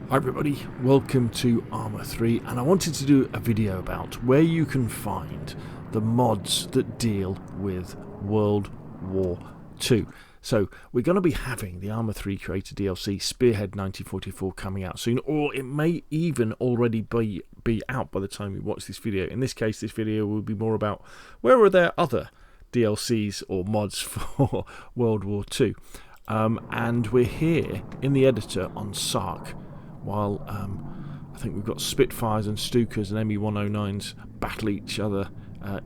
Hi everybody, welcome to Arma 3, and I wanted to do a video about where you can find the mods that deal with World War II. So we're going to be having the Arma 3 creator DLC Spearhead 1944 coming out soon, or it may even already be out by the time you watch this video. In this case, this video will be more about where are there other DLCs or mods for World War II. And we're here in the editor on Sark, while I think we've got Spitfires and Stukas and ME-109s battle each other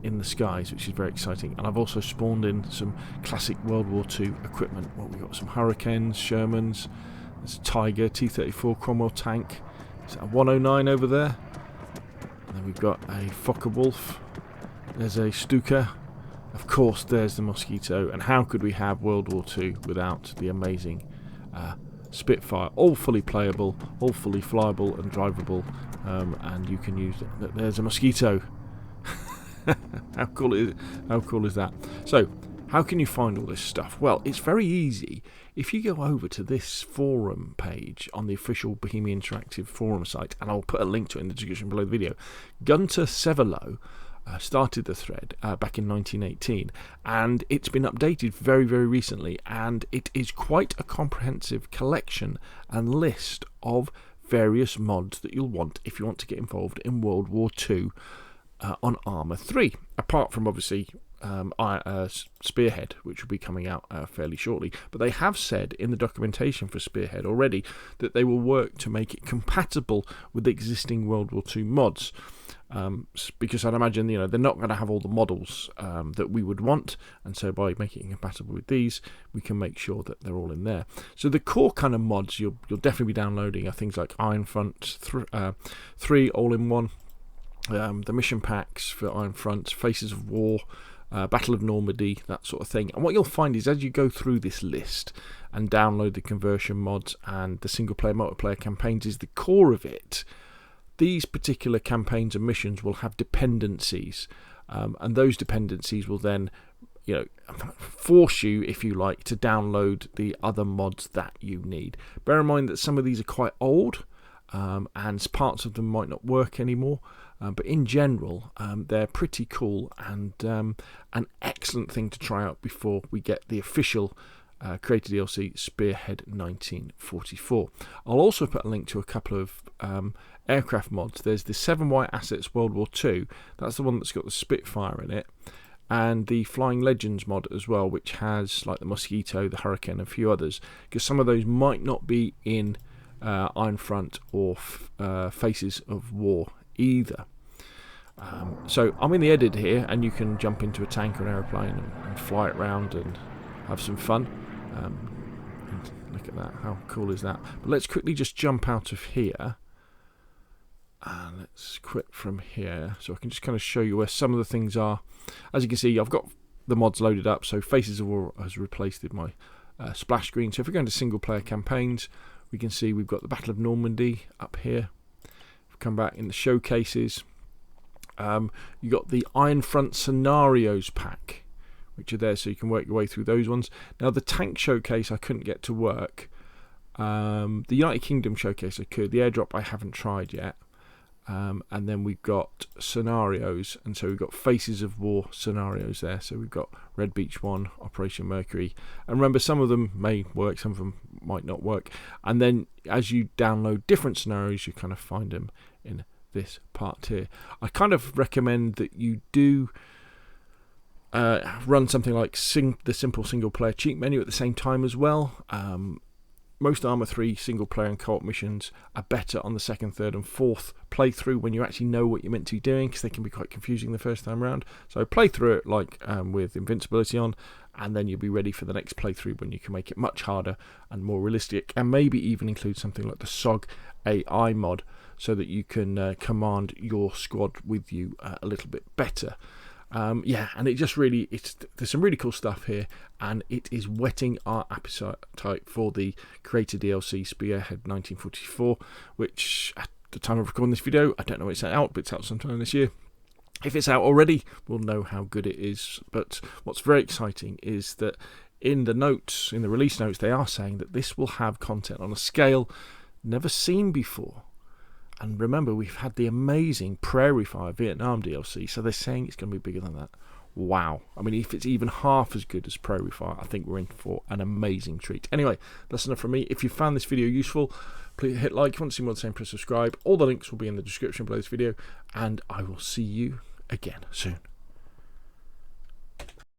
in the skies, which is very exciting. And I've also spawned in some classic World War II equipment. Well, we've got some Hurricanes, Shermans, there's a Tiger, T-34 Cromwell tank, there's a 109 over there, and then we've got a Focke-Wulf, there's a Stuka, of course there's the Mosquito, and how could we have World War II without the amazing Spitfire, all fully playable, all fully flyable and drivable, and you can use it. There's a Mosquito. How cool is that? So, how can you find all this stuff? Well, it's very easy. If you go over to this forum page on the official Bohemia Interactive forum site, and I'll put a link to it in the description below the video, Gunter Sevelo started the thread back in 1918, and it's been updated very, very recently, and it is quite a comprehensive collection and list of various mods that you'll want if you want to get involved in World War II on Arma 3, apart from obviously Spearhead, which will be coming out fairly shortly. But they have said in the documentation for Spearhead already that they will work to make it compatible with existing World War II mods. Because I'd imagine, they're not going to have all the models that we would want, and so by making it compatible with these, we can make sure that they're all in there. So the core kind of mods you'll definitely be downloading are things like Ironfront 3 all-in-one, the mission packs for Ironfront, Faces of War, Battle of Normandy, that sort of thing. And what you'll find is as you go through this list and download the conversion mods and the single-player, multiplayer campaigns, is the core of it. These particular campaigns and missions will have dependencies, and those dependencies will then, force you, if you like, to download the other mods that you need. Bear in mind that some of these are quite old, and parts of them might not work anymore, but in general, they're pretty cool and an excellent thing to try out before we get the official creator DLC Spearhead 1944. I'll also put a link to a couple of aircraft mods. There's the 7Y Assets World War II, that's the one that's got the Spitfire in it, and the Flying Legends mod as well, which has like the Mosquito, the Hurricane, and a few others, because some of those might not be in Ironfront or Faces of War either. So I'm in the edit here, and you can jump into a tank or an aeroplane and fly it around and have some fun. And look at that, how cool is that? But let's quickly just jump out of here, and let's quit from here so I can just kind of show you where some of the things are. As you can see, I've got the mods loaded up, so Faces of War has replaced my splash screen. So if we go into single player campaigns, we can see we've got the Battle of Normandy up here. If we come back in the showcases, you got the Ironfront Scenarios pack, which are there, so you can work your way through those ones. Now the tank showcase I couldn't get to work. The United Kingdom showcase I could. The airdrop I haven't tried yet. And then we've got scenarios, and so we've got Faces of War scenarios there. So we've got Red Beach 1, Operation Mercury, and remember, some of them may work, some of them might not work. And then as you download different scenarios, you kind of find them in this part here. I kind of recommend that you do run something like the simple single player cheat menu at the same time as well. Most Arma 3 single player and co-op missions are better on the second, third and fourth playthrough when you actually know what you're meant to be doing, because they can be quite confusing the first time around. So play through it like with invincibility on, and then you'll be ready for the next playthrough when you can make it much harder and more realistic, and maybe even include something like the SOG AI mod so that you can command your squad with you a little bit better. And it just really, there's some really cool stuff here, and it is whetting our appetite for the creator DLC Spearhead 1944, which at the time of recording this video, I don't know when it's out, but it's out sometime this year. If it's out already, we'll know how good it is. But what's very exciting is that in the notes, in the release notes, they are saying that this will have content on a scale never seen before. And remember, we've had the amazing Prairie Fire Vietnam DLC, so they're saying it's going to be bigger than that. Wow. I mean, if it's even half as good as Prairie Fire, I think we're in for an amazing treat. Anyway, that's enough from me. If you found this video useful, please hit like. If you want to see more of the same, press subscribe. All the links will be in the description below this video, and I will see you again soon.